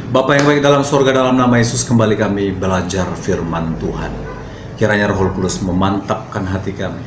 Bapa yang baik dalam sorga, dalam nama Yesus kembali kami belajar firman Tuhan. Kiranya Roh Kudus memantapkan hati kami.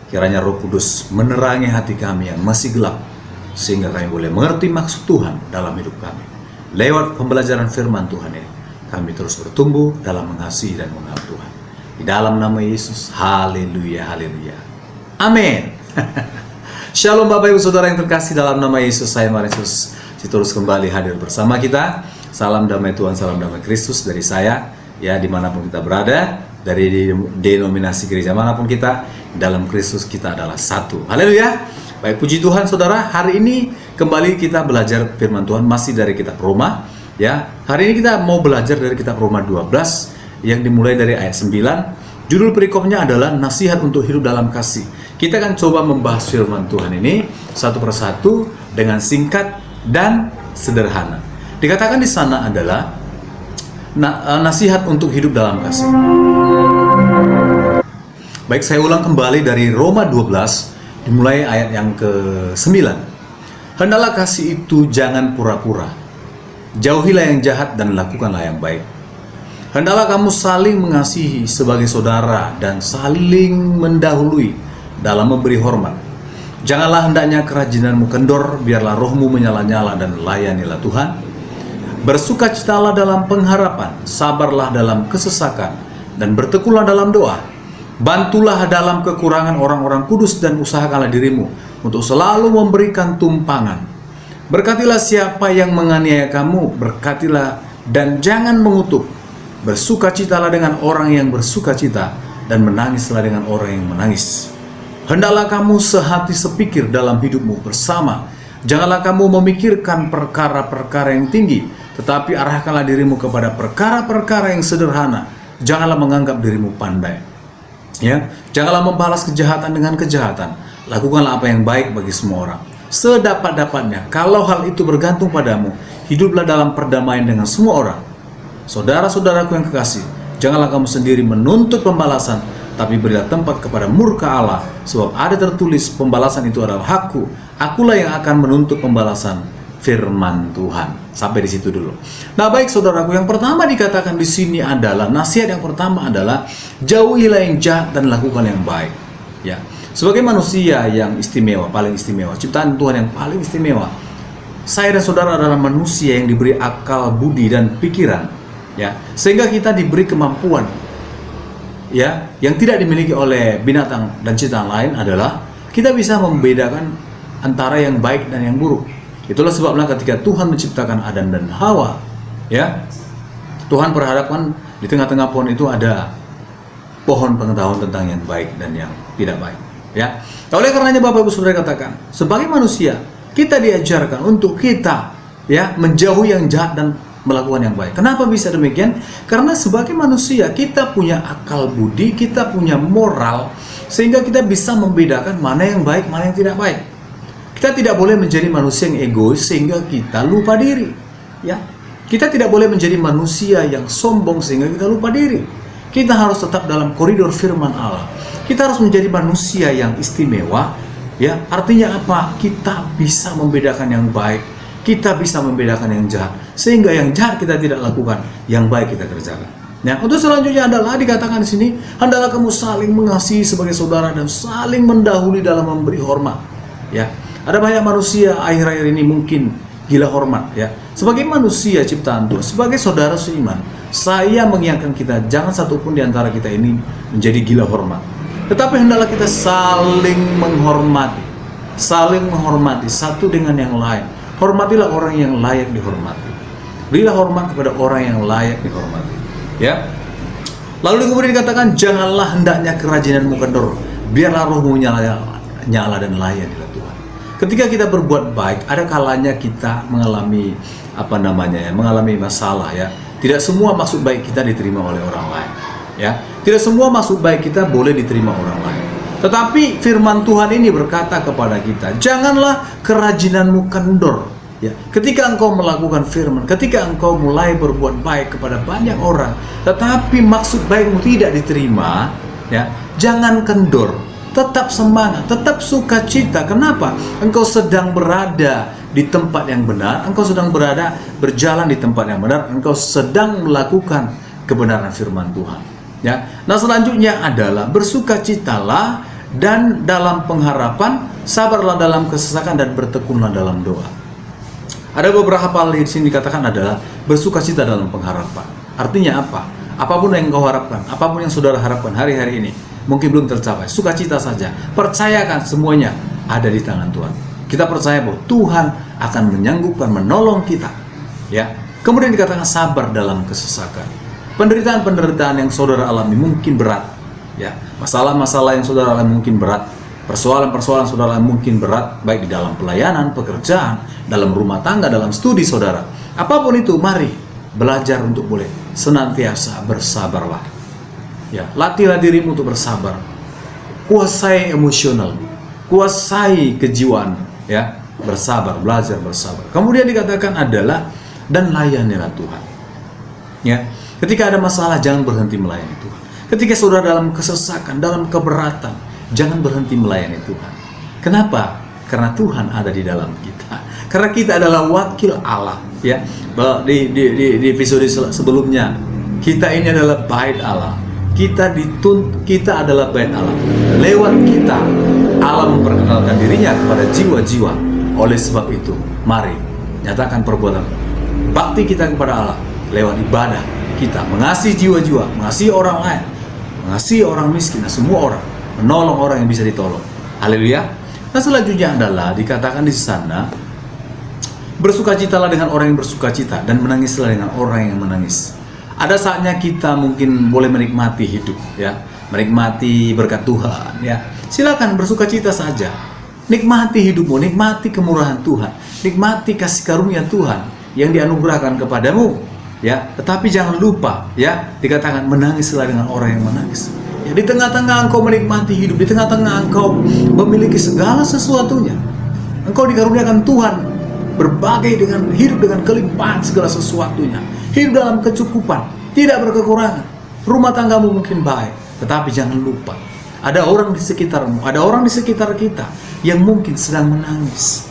Kiranya Roh Kudus menerangi hati kami yang masih gelap, sehingga kami boleh mengerti maksud Tuhan dalam hidup kami. Lewat pembelajaran firman Tuhan ini, kami terus bertumbuh dalam mengasihi dan mengenal Tuhan. Di dalam nama Yesus, haleluya, haleluya. Amin. Shalom Bapak Ibu Saudara yang terkasih dalam nama Yesus. Saya Yesus terus kembali hadir bersama kita. Salam damai Tuhan, salam damai Kristus dari saya, ya, dimanapun kita berada, dari denominasi gereja manapun kita, dalam Kristus kita adalah satu. Haleluya. Baik, puji Tuhan saudara, hari ini kembali kita belajar firman Tuhan masih dari kitab Roma, ya. Hari ini kita mau belajar dari kitab Roma 12 yang dimulai dari ayat 9. Judul perikopnya adalah nasihat untuk hidup dalam kasih. Kita akan coba membahas firman Tuhan ini satu persatu dengan singkat dan sederhana. Dikatakan di sana adalah nasihat untuk hidup dalam kasih. Baik, saya ulang kembali dari Roma 12, dimulai ayat yang ke-9. Hendaklah kasih itu jangan pura-pura. Jauhilah yang jahat dan lakukanlah yang baik. Hendaklah kamu saling mengasihi sebagai saudara dan saling mendahului dalam memberi hormat. Janganlah hendaknya kerajinanmu kendor, biarlah rohmu menyala-nyala dan layanilah Tuhan. Bersukacitalah dalam pengharapan, sabarlah dalam kesesakan, dan bertekunlah dalam doa. Bantulah dalam kekurangan orang-orang kudus dan usahakanlah dirimu untuk selalu memberikan tumpangan. Berkatilah siapa yang menganiaya kamu, berkatilah dan jangan mengutuk. Bersukacitalah dengan orang yang bersukacita, dan menangislah dengan orang yang menangis. Hendaklah kamu sehati sepikir dalam hidupmu bersama. Janganlah kamu memikirkan perkara-perkara yang tinggi, tetapi arahkanlah dirimu kepada perkara-perkara yang sederhana. Janganlah menganggap dirimu pandai. Ya, janganlah membalas kejahatan dengan kejahatan. Lakukanlah apa yang baik bagi semua orang, sedapat-dapatnya. Kalau hal itu bergantung padamu, hiduplah dalam perdamaian dengan semua orang. Saudara-saudaraku yang kekasih, janganlah kamu sendiri menuntut pembalasan, tapi berilah tempat kepada murka Allah, sebab ada tertulis, pembalasan itu adalah hakku. Akulah yang akan menuntut pembalasan, firman Tuhan. Sampai di situ dulu. Nah, baik saudaraku, yang pertama dikatakan di sini adalah nasihat yang pertama adalah jauhilah yang jahat dan lakukan yang baik. Ya, sebagai manusia yang istimewa, paling istimewa, ciptaan Tuhan yang paling istimewa, saya dan saudara adalah manusia yang diberi akal, budi dan pikiran, ya, sehingga kita diberi kemampuan, ya, yang tidak dimiliki oleh binatang dan ciptaan lain adalah kita bisa membedakan antara yang baik dan yang buruk. Itulah sebabnya ketika Tuhan menciptakan Adam dan Hawa, ya, Tuhan berharapkan di tengah-tengah pohon itu ada pohon pengetahuan tentang yang baik dan yang tidak baik, ya. Oleh karenanya Bapak Ibu Saudara katakan, sebagai manusia kita diajarkan untuk kita, ya, menjauhi yang jahat dan melakukan yang baik. Kenapa bisa demikian? Karena sebagai manusia kita punya akal budi, kita punya moral, sehingga kita bisa membedakan mana yang baik, mana yang tidak baik. Kita tidak boleh menjadi manusia yang egois sehingga kita lupa diri, ya. Kita tidak boleh menjadi manusia yang sombong sehingga kita lupa diri. Kita harus tetap dalam koridor firman Allah. Kita harus menjadi manusia yang istimewa, ya. Artinya apa? Kita bisa membedakan yang baik, kita bisa membedakan yang jahat, sehingga yang jahat kita tidak lakukan, yang baik kita kerjakan. Nah, untuk selanjutnya adalah dikatakan di sini, hendaklah kamu saling mengasihi sebagai saudara dan saling mendahului dalam memberi hormat, ya. Ada banyak manusia akhir-akhir ini mungkin gila hormat, ya. Sebagai manusia ciptaan Tuhan, sebagai saudara seiman, saya mengingatkan kita, jangan satupun di antara kita ini menjadi gila hormat. Tetapi hendaklah kita saling menghormati satu dengan yang lain. Hormatilah orang yang layak dihormati. Berilah hormat kepada orang yang layak dihormati, ya. Lalu kemudian dikatakan, janganlah hendaknya kerajinanmu kendor, biarlah rohmu nyala dan layanilah Tuhan. Ketika kita berbuat baik, ada kalanya kita mengalami mengalami masalah, ya. Tidak semua maksud baik kita diterima oleh orang lain, ya. Tidak semua maksud baik kita boleh diterima orang lain. Tetapi firman Tuhan ini berkata kepada kita, janganlah kerajinanmu kendor, ya. Ketika engkau melakukan firman, ketika engkau mulai berbuat baik kepada banyak orang, tetapi maksud baikmu tidak diterima, ya, jangan kendor. Tetap semangat, tetap sukacita. Kenapa? Engkau sedang berada di tempat yang benar, engkau sedang berjalan di tempat yang benar, engkau sedang melakukan kebenaran firman Tuhan. Ya. Nah, selanjutnya adalah bersukacitalah dan dalam pengharapan, sabarlah dalam kesesakan dan bertekunlah dalam doa. Ada beberapa hal di sini dikatakan adalah bersukacita dalam pengharapan. Artinya apa? Apapun yang engkau harapkan, apapun yang saudara harapkan hari-hari ini, mungkin belum tercapai, sukacita saja. Percayakan semuanya ada di tangan Tuhan. Kita percaya bahwa Tuhan akan menyanggupkan, menolong kita. Ya. Kemudian dikatakan sabar dalam kesesakan. Penderitaan-penderitaan yang saudara alami mungkin berat. Ya. Masalah-masalah yang saudara alami mungkin berat. Persoalan-persoalan saudara alami mungkin berat, baik di dalam pelayanan, pekerjaan, dalam rumah tangga, dalam studi saudara. Apapun itu, mari belajar untuk boleh senantiasa bersabarlah. Ya, latihlah dirimu untuk bersabar. Kuasai emosional, kuasai kejiwaan, ya, bersabar, belajar bersabar. Kemudian dikatakan adalah dan layanilah Tuhan. Ya, ketika ada masalah jangan berhenti melayani Tuhan. Ketika saudara dalam kesesakan, dalam keberatan, jangan berhenti melayani Tuhan. Kenapa? Karena Tuhan ada di dalam kita. Karena kita adalah wakil Allah, ya. Di episode sebelumnya, kita ini adalah bait Allah. Kita adalah bait Allah. Lewat kita, Allah memperkenalkan dirinya kepada jiwa-jiwa. Oleh sebab itu, mari nyatakan perbuatan bakti kita kepada Allah lewat ibadah kita, mengasihi jiwa-jiwa, mengasihi orang lain, mengasihi orang miskin, dan semua orang, menolong orang yang bisa ditolong. Haleluya. Nah, selanjutnya adalah dikatakan di sana, bersukacitalah dengan orang yang bersukacita dan menangislah dengan orang yang menangis. Ada saatnya kita mungkin boleh menikmati hidup, ya, menikmati berkat Tuhan, ya. Silakan bersukacita saja. Nikmati hidupmu, nikmati kemurahan Tuhan, nikmati kasih karunia Tuhan yang dianugerahkan kepadamu, ya. Tetapi jangan lupa, ya, dikatakan menangislah dengan orang yang menangis. Ya, di tengah-tengah engkau menikmati hidup, di tengah-tengah engkau memiliki segala sesuatunya, engkau dikaruniakan Tuhan berbagai dengan hidup dengan kelimpahan segala sesuatunya, hidup dalam kecukupan, tidak berkekurangan. Rumah tanggamu mungkin baik, tetapi jangan lupa ada orang di sekitarmu, ada orang di sekitar kita yang mungkin sedang menangis,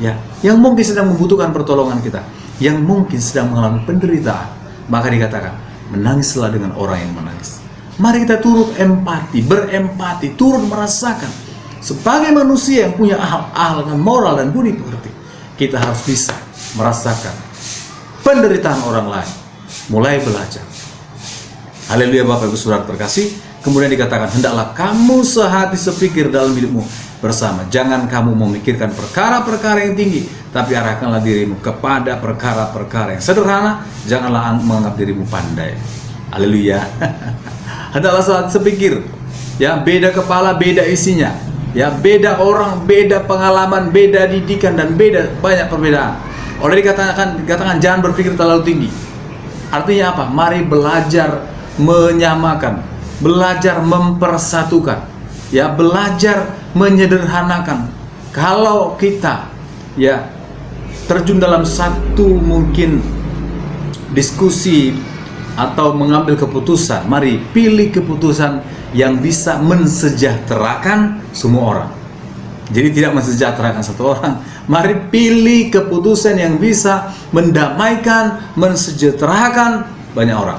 ya, yang mungkin sedang membutuhkan pertolongan kita, yang mungkin sedang mengalami penderitaan. Maka dikatakan menangislah dengan orang yang menangis. Mari kita turut empati, berempati, turut merasakan. Sebagai manusia yang punya akal dengan moral dan budi pekerti, kita harus bisa merasakan penderitaan orang lain. Mulai belajar. Haleluya Bapak Ibu Saudara terkasih. Kemudian dikatakan, hendaklah kamu sehati sepikir dalam hidupmu bersama. Jangan kamu memikirkan perkara-perkara yang tinggi, tapi arahkanlah dirimu kepada perkara-perkara yang sederhana. Janganlah menganggap dirimu pandai. Haleluya. Hendaklah sehati sepikir. Ya, beda kepala, beda isinya. Ya, beda orang, beda pengalaman, beda didikan, dan beda banyak perbedaan. Oleh dikatakan jangan berpikir terlalu tinggi. Artinya apa? Mari belajar menyamakan, belajar mempersatukan, ya, belajar menyederhanakan. Kalau kita, ya, terjun dalam satu mungkin diskusi atau mengambil keputusan, mari pilih keputusan yang bisa mensejahterakan semua orang. Jadi tidak mensejahterakan satu orang. Mari pilih keputusan yang bisa mendamaikan, mensejahterakan banyak orang.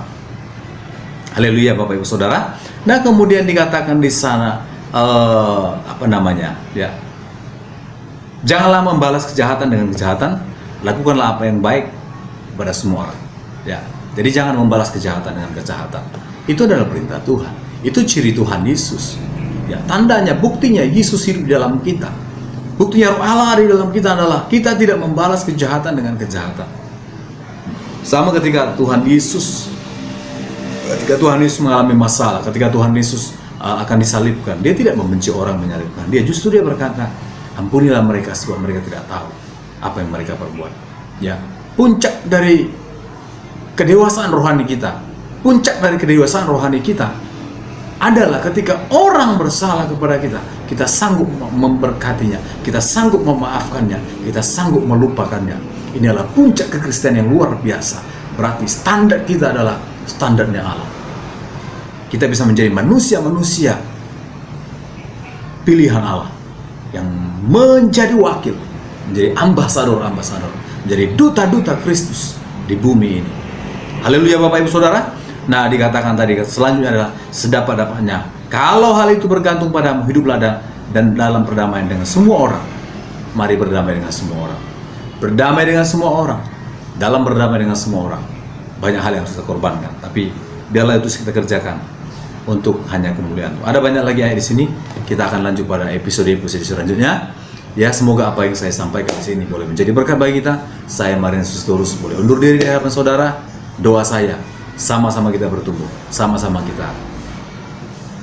Haleluya Bapak Ibu Saudara. Nah, kemudian dikatakan di sana ya. Janganlah membalas kejahatan dengan kejahatan, lakukanlah apa yang baik kepada semua orang. Ya. Jadi jangan membalas kejahatan dengan kejahatan. Itu adalah perintah Tuhan. Itu ciri Tuhan Yesus. Ya, tandanya, buktinya Yesus hidup di dalam kita. Buktinya Roh Allah di dalam kita adalah kita tidak membalas kejahatan dengan kejahatan. Sama ketika Tuhan Yesus mengalami masalah, ketika Tuhan Yesus akan disalibkan, dia tidak membenci orang menyalibkan. Dia berkata, ampunilah mereka sebab mereka tidak tahu apa yang mereka perbuat. Ya, puncak dari kedewasaan rohani kita, puncak dari kedewasaan rohani kita adalah ketika orang bersalah kepada kita, kita sanggup memberkatinya, kita sanggup memaafkannya, kita sanggup melupakannya. Ini adalah puncak kekristenan yang luar biasa. Berarti standar kita adalah standarnya Allah. Kita bisa menjadi manusia-manusia pilihan Allah yang menjadi wakil menjadi ambasador-ambasador, menjadi duta-duta Kristus di bumi ini. Haleluya Bapak Ibu Saudara. Nah, dikatakan tadi selanjutnya adalah sedapat-dapatnya. Kalau hal itu bergantung padamu, hiduplah dan dalam perdamaian dengan semua orang. Mari berdamai dengan semua orang. Berdamai dengan semua orang. Dalam berdamai dengan semua orang. Banyak hal yang harus kita korbankan, tapi biarlah itu kita kerjakan untuk hanya kemuliaan. Ada banyak lagi ayat di sini. Kita akan lanjut pada episode selanjutnya. Ya, semoga apa yang saya sampaikan di sini boleh menjadi berkat bagi kita. Saya Marianus Justinus boleh undur diri di hadapan saudara. Doa saya, sama-sama kita bertumbuh, sama-sama kita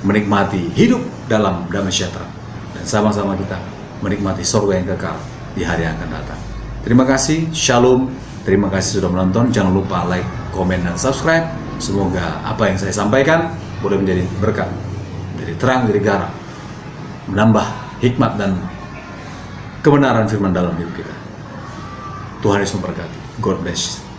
menikmati hidup dalam damai sejahtera, dan sama-sama kita menikmati surga yang kekal di hari yang akan datang. Terima kasih, shalom. Terima kasih sudah menonton. Jangan lupa like, komen, dan subscribe. Semoga apa yang saya sampaikan boleh menjadi berkat, menjadi terang, menjadi garam, menambah hikmat dan kebenaran firman dalam hidup kita. Tuhan Yesus memberkati. God bless.